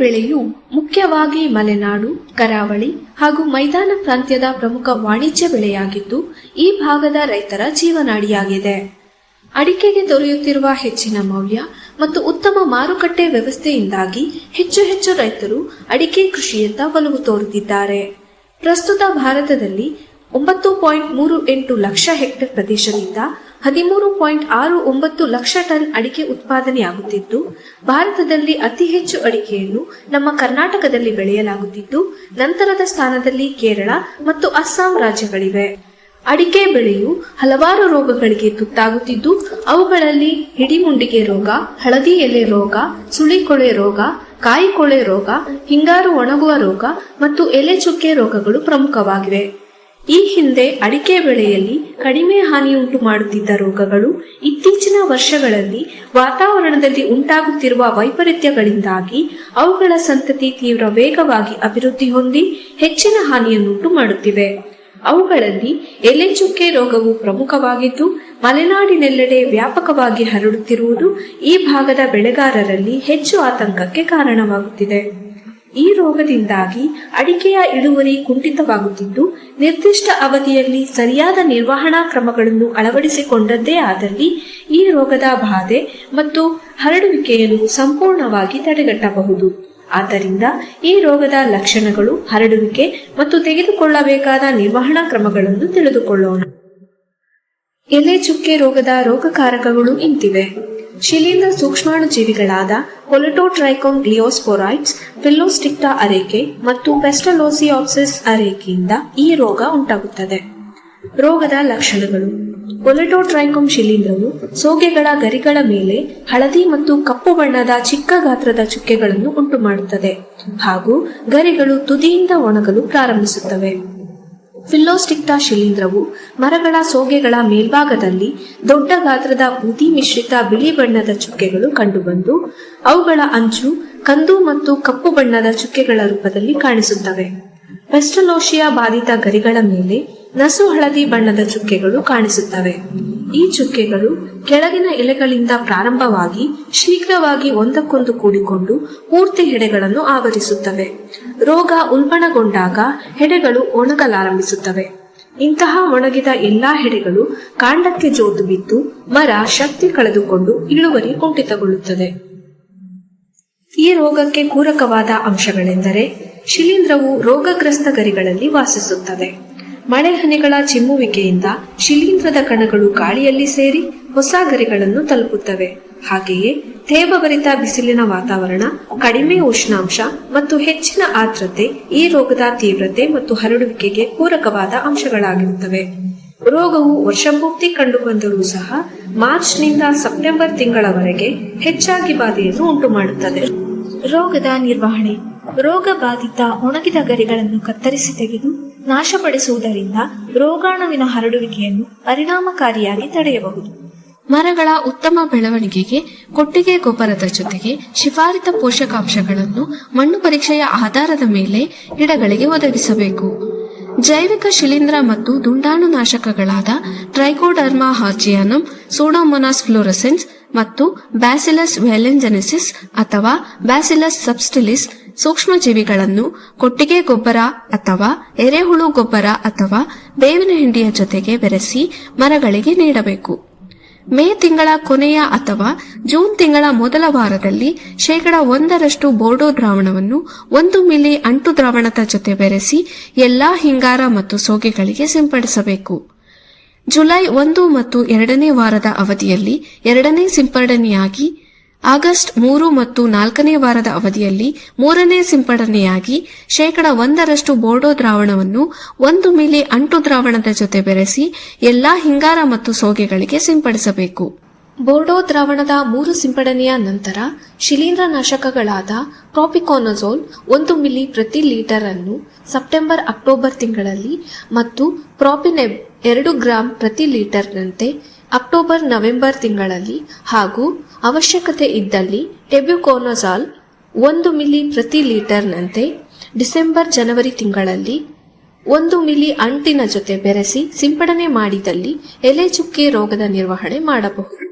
ಬೆಳೆಯು ಮುಖ್ಯವಾಗಿ ಮಲೆನಾಡು, ಕರಾವಳಿ ಹಾಗೂ ಮೈದಾನ ಪ್ರಾಂತ್ಯದ ಪ್ರಮುಖ ವಾಣಿಜ್ಯ ಬೆಳೆಯಾಗಿದ್ದು ಈ ಭಾಗದ ರೈತರ ಜೀವನಾಡಿಯಾಗಿದೆ. ಅಡಿಕೆಗೆ ದೊರೆಯುತ್ತಿರುವ ಹೆಚ್ಚಿನ ಮೌಲ್ಯ ಮತ್ತು ಉತ್ತಮ ಮಾರುಕಟ್ಟೆ ವ್ಯವಸ್ಥೆಯಿಂದಾಗಿ ಹೆಚ್ಚು ರೈತರು ಅಡಿಕೆ ಕೃಷಿಯತ್ತ ಒಲವು ತೋರುತ್ತಿದ್ದಾರೆ. ಪ್ರಸ್ತುತ ಭಾರತದಲ್ಲಿ 9.38 ಲಕ್ಷ ಹೆಕ್ಟೇರ್ ಪ್ರದೇಶದಿಂದ 13.69 ಲಕ್ಷ ಟನ್ ಅಡಿಕೆ ಉತ್ಪಾದನೆಯಾಗುತ್ತಿದ್ದು, ಭಾರತದಲ್ಲಿ ಅತಿ ಹೆಚ್ಚು ಅಡಿಕೆಯನ್ನು ನಮ್ಮ ಕರ್ನಾಟಕದಲ್ಲಿ ಬೆಳೆಯಲಾಗುತ್ತಿದ್ದು, ನಂತರದ ಸ್ಥಾನದಲ್ಲಿ ಕೇರಳ ಮತ್ತು ಅಸ್ಸಾಂ ರಾಜ್ಯಗಳಿವೆ. ಅಡಿಕೆ ಬೆಳೆಯು ಹಲವಾರು ರೋಗಗಳಿಗೆ ತುತ್ತಾಗುತ್ತಿದ್ದು, ಅವುಗಳಲ್ಲಿ ಹಿಡಿಮುಂಡಿಗೆ ರೋಗ, ಹಳದಿ ಎಲೆ ರೋಗ, ಸುಳಿಕೊಳೆ ರೋಗ, ಕಾಯಿಕೊಳೆ ರೋಗ, ಹಿಂಗಾರು ಒಣಗುವ ರೋಗ ಮತ್ತು ಎಲೆ ಚುಕ್ಕೆ ರೋಗಗಳು ಪ್ರಮುಖವಾಗಿವೆ. ಈ ಹಿಂದೆ ಅಡಿಕೆ ಬೆಳೆಯಲ್ಲಿ ಕಡಿಮೆ ಹಾನಿಯುಂಟು ಮಾಡುತ್ತಿದ್ದ ರೋಗಗಳು ಇತ್ತೀಚಿನ ವರ್ಷಗಳಲ್ಲಿ ವಾತಾವರಣದಲ್ಲಿ ಉಂಟಾಗುತ್ತಿರುವ ವೈಪರೀತ್ಯಗಳಿಂದಾಗಿ ಅವುಗಳ ಸಂತತಿ ತೀವ್ರ ವೇಗವಾಗಿ ಅಭಿವೃದ್ಧಿ ಹೊಂದಿ ಹೆಚ್ಚಿನ ಹಾನಿಯನ್ನುಂಟು ಮಾಡುತ್ತಿವೆ. ಅವುಗಳಲ್ಲಿ ಎಲೆ ಚುಕ್ಕೆ ರೋಗವು ಪ್ರಮುಖವಾಗಿದ್ದು, ಮಲೆನಾಡಿನೆಲ್ಲೆಡೆ ವ್ಯಾಪಕವಾಗಿ ಹರಡುತ್ತಿರುವುದು ಈ ಭಾಗದ ಬೆಳೆಗಾರರಲ್ಲಿ ಹೆಚ್ಚು ಆತಂಕಕ್ಕೆ ಕಾರಣವಾಗುತ್ತಿದೆ. ಈ ರೋಗದಿಂದಾಗಿ ಅಡಿಕೆಯ ಇಳುವರಿ ಕುಂಠಿತವಾಗುತ್ತಿದ್ದು, ನಿರ್ದಿಷ್ಟ ಅವಧಿಯಲ್ಲಿ ಸರಿಯಾದ ನಿರ್ವಹಣಾ ಕ್ರಮಗಳನ್ನು ಅಳವಡಿಸಿಕೊಂಡದ್ದೇ ಆದಲ್ಲಿ ಈ ರೋಗದ ಬಾಧೆ ಮತ್ತು ಹರಡುವಿಕೆಯನ್ನು ಸಂಪೂರ್ಣವಾಗಿ ತಡೆಗಟ್ಟಬಹುದು. ಆದ್ದರಿಂದ ಈ ರೋಗದ ಲಕ್ಷಣಗಳು, ಹರಡುವಿಕೆ ಮತ್ತು ತೆಗೆದುಕೊಳ್ಳಬೇಕಾದ ನಿರ್ವಹಣಾ ಕ್ರಮಗಳನ್ನು ತಿಳಿದುಕೊಳ್ಳೋಣ. ಎಲೆ ಚುಕ್ಕೆ ರೋಗದ ರೋಗಕಾರಕಗಳು ಇಂತಿವೆ. ಶಿಲೀಂಧ್ರ ಸೂಕ್ಷ್ಮಾಣು ಜೀವಿಗಳಾದ ಕೊಲೆಟೋಟ್ರೈಕೋಮ್ ಗ್ಲಿಯೋಸ್ಪೊರೈಡ್ಸ್, ಫಿಲ್ಲೋಸ್ಟಿಕ್ಟಾ ಅರೇಕೆ ಮತ್ತು ಪೆಸ್ಟಲೋಸಿಯಾಪ್ಸಿಸ್ ಅರೇಕೆಯಿಂದ ಈ ರೋಗ ಉಂಟಾಗುತ್ತದೆ. ರೋಗದ ಲಕ್ಷಣಗಳು: ಕೊಲೆಟೋಟ್ರೈಕೋಮ್ ಶಿಲೀಂಧ್ರವು ಸೋಗೆಗಳ ಗರಿಗಳ ಮೇಲೆ ಹಳದಿ ಮತ್ತು ಕಪ್ಪು ಬಣ್ಣದ ಚಿಕ್ಕ ಗಾತ್ರದ ಚುಕ್ಕೆಗಳನ್ನು ಉಂಟುಮಾಡುತ್ತದೆ ಹಾಗೂ ಗರಿಗಳು ತುದಿಯಿಂದ ಒಣಗಲು ಪ್ರಾರಂಭಿಸುತ್ತವೆ. ಫಿಲ್ಲೋಸ್ಟಿಕ್ಟಾ ಶಿಲೀಂಧ್ರವು ಮರಗಳ ಸೋಗೆಗಳ ಮೇಲ್ಭಾಗದಲ್ಲಿ ದೊಡ್ಡ ಗಾತ್ರದ ಬೂದಿ ಮಿಶ್ರಿತ ಬಿಳಿ ಬಣ್ಣದ ಚುಕ್ಕೆಗಳು ಕಂಡುಬಂದು ಅವುಗಳ ಅಂಚು ಕಂದು ಮತ್ತು ಕಪ್ಪು ಬಣ್ಣದ ಚುಕ್ಕೆಗಳ ರೂಪದಲ್ಲಿ ಕಾಣಿಸುತ್ತವೆ. ಪೆಸ್ಟಲೋಷಿಯಾ ಬಾಧಿತ ಗರಿಗಳ ಮೇಲೆ ನಸು ಹಳದಿ ಬಣ್ಣದ ಚುಕ್ಕೆಗಳು ಕಾಣಿಸುತ್ತವೆ. ಈ ಚುಕ್ಕೆಗಳು ಕೆಳಗಿನ ಎಲೆಗಳಿಂದ ಪ್ರಾರಂಭವಾಗಿ ಶೀಘ್ರವಾಗಿ ಒಂದಕ್ಕೊಂದು ಕೂಡಿಕೊಂಡು ಪೂರ್ತಿ ಹೆಡೆಗಳನ್ನು ಆವರಿಸುತ್ತವೆ. ರೋಗ ಉಲ್ಬಣಗೊಂಡಾಗ ಹೆಡೆಗಳು ಒಣಗಲಾರಂಭಿಸುತ್ತವೆ. ಇಂತಹ ಒಣಗಿದ ಎಲ್ಲಾ ಹೆಡೆಗಳು ಕಾಂಡಕ್ಕೆ ಜೋತು ಬಿದ್ದು ಮರ ಶಕ್ತಿ ಕಳೆದುಕೊಂಡು ಇಳುವರಿ ಕುಂಠಿತಗೊಳ್ಳುತ್ತದೆ. ಈ ರೋಗಕ್ಕೆ ಪೂರಕವಾದ ಅಂಶಗಳೆಂದರೆ ಶಿಲೀಂಧ್ರವು ರೋಗಗ್ರಸ್ತ ಗರಿಗಳಲ್ಲಿ ವಾಸಿಸುತ್ತದೆ. ಮಳೆ ಹನಿಗಳ ಚಿಮ್ಮುವಿಕೆಯಿಂದ ಶಿಲೀಂಧ್ರದ ಕಣಗಳು ಗಾಳಿಯಲ್ಲಿ ಸೇರಿ ಹೊಸ ಗರಿಗಳನ್ನು ತಲುಪುತ್ತವೆ. ಹಾಗೆಯೇ ತೇವಭರಿತ ಬಿಸಿಲಿನ ವಾತಾವರಣ, ಕಡಿಮೆ ಉಷ್ಣಾಂಶ ಮತ್ತು ಹೆಚ್ಚಿನ ಆರ್ದ್ರತೆ ಈ ರೋಗದ ತೀವ್ರತೆ ಮತ್ತು ಹರಡುವಿಕೆಗೆ ಪೂರಕವಾದ ಅಂಶಗಳಾಗಿರುತ್ತವೆ. ರೋಗವು ವರ್ಷಪೂರ್ತಿ ಕಂಡುಬಂದರೂ ಸಹ ಮಾರ್ಚ್ನಿಂದ ಸೆಪ್ಟೆಂಬರ್ ತಿಂಗಳವರೆಗೆ ಹೆಚ್ಚಾಗಿ ಬಾಧೆಯನ್ನು ಉಂಟುಮಾಡುತ್ತದೆ. ರೋಗದ ನಿರ್ವಹಣೆ: ರೋಗ ಬಾಧಿತ ಒಣಗಿದ ಗರಿಗಳನ್ನು ಕತ್ತರಿಸಿ ತೆಗೆದು ನಾಶಪಡಿಸುವುದರಿಂದ ರೋಗಾಣುವಿನ ಹರಡುವಿಕೆಯನ್ನು ಪರಿಣಾಮಕಾರಿಯಾಗಿ ತಡೆಯಬಹುದು. ಮರಗಳ ಉತ್ತಮ ಬೆಳವಣಿಗೆಗೆ ಕೊಟ್ಟಿಗೆ ಗೊಬ್ಬರದ ಜೊತೆಗೆ ಶಿಫಾರಿತ ಪೋಷಕಾಂಶಗಳನ್ನು ಮಣ್ಣು ಪರೀಕ್ಷೆಯ ಆಧಾರದ ಮೇಲೆ ಗಿಡಗಳಿಗೆ ಒದಗಿಸಬೇಕು. ಜೈವಿಕ ಶಿಲೀಂಧ್ರ ಮತ್ತು ದುಂಡಾಣು ನಾಶಕಗಳಾದ ಟ್ರೈಕೋಡರ್ಮಾ ಹಾರ್ಜಿಯಾನಮ್, ಸೂಡೋಮೋನಾಸ್ ಫ್ಲೋರೆಸೆನ್ಸ್ ಮತ್ತು ಬ್ಯಾಸಿಲಸ್ ವ್ಯಾಲೆಂಜೆನೆಸಿಸ್ ಅಥವಾ ಬ್ಯಾಸಿಲಸ್ ಸಬ್ಸ್ಟಿಲಿಸ್ ಸೂಕ್ಷ್ಮಜೀವಿಗಳನ್ನು ಕೊಟ್ಟಿಗೆ ಗೊಬ್ಬರ ಅಥವಾ ಎರೆಹುಳು ಗೊಬ್ಬರ ಅಥವಾ ಬೇವಿನ ಹಿಂಡಿಯ ಜೊತೆಗೆ ಬೆರೆಸಿ ಮರಗಳಿಗೆ ನೀಡಬೇಕು. ಮೇ ತಿಂಗಳ ಕೊನೆಯ ಅಥವಾ ಜೂನ್ ತಿಂಗಳ ಮೊದಲ ವಾರದಲ್ಲಿ 1% ಬೋರ್ಡೋ ದ್ರಾವಣವನ್ನು 1 ಮಿಲಿ ಅಂಟು ದ್ರಾವಣದ ಜೊತೆ ಬೆರೆಸಿ ಎಲ್ಲಾ ಹಿಂಗಾರ ಮತ್ತು ಸೋಗೆಗಳಿಗೆ ಸಿಂಪಡಿಸಬೇಕು. ಜುಲೈ 1 ಮತ್ತು 2ನೇ ವಾರದ ಅವಧಿಯಲ್ಲಿ 2ನೇ ಸಿಂಪಡಣೆಯಾಗಿ, ಆಗಸ್ಟ್ 3 ಮತ್ತು 4ನೇ ವಾರದ ಅವಧಿಯಲ್ಲಿ 3ನೇ ಸಿಂಪಡಣೆಯಾಗಿ 1% ಬೋರ್ಡೋ ದ್ರಾವಣವನ್ನು 1 ಮಿಲಿ ಅಂಟು ದ್ರಾವಣದ ಜೊತೆ ಬೆರೆಸಿ ಎಲ್ಲಾ ಹಿಂಗಾರ ಮತ್ತು ಸೋಗೆಗಳಿಗೆ ಸಿಂಪಡಿಸಬೇಕು. ಬೋರ್ಡೋ ದ್ರಾವಣದ 3 ಸಿಂಪಡಣೆಯ ನಂತರ ಶಿಲೀಂಧ್ರ ನಾಶಕಗಳಾದ ಪ್ರಾಪಿಕೋನಜೋಲ್ 1 ಮಿಲಿ ಪ್ರತಿ ಲೀಟರ್ ಅನ್ನು ಸೆಪ್ಟೆಂಬರ್-ಅಕ್ಟೋಬರ್ ತಿಂಗಳಲ್ಲಿ ಮತ್ತು ಪ್ರಾಪಿನೆಬ್ 2 ಗ್ರಾಂ ಪ್ರತಿ ಲೀಟರ್ನಂತೆ ಅಕ್ಟೋಬರ್-ನವೆಂಬರ್ ತಿಂಗಳಲ್ಲಿ ಹಾಗೂ ಅವಶ್ಯಕತೆ ಇದ್ದಲ್ಲಿ ಟೆಬ್ಯುಕೋನಜಾಲ್ 1 ಮಿಲಿ ಪ್ರತಿ ಲೀಟರ್ನಂತೆ ಡಿಸೆಂಬರ್-ಜನವರಿ ತಿಂಗಳಲ್ಲಿ 1 ಮಿಲಿ ಅಂಟಿನ ಜೊತೆ ಬೆರೆಸಿ ಸಿಂಪಡಣೆ ಮಾಡಿದಲ್ಲಿ ಎಲೆ ಚುಕ್ಕೆ ರೋಗದ ನಿರ್ವಹಣೆ ಮಾಡಬಹುದು.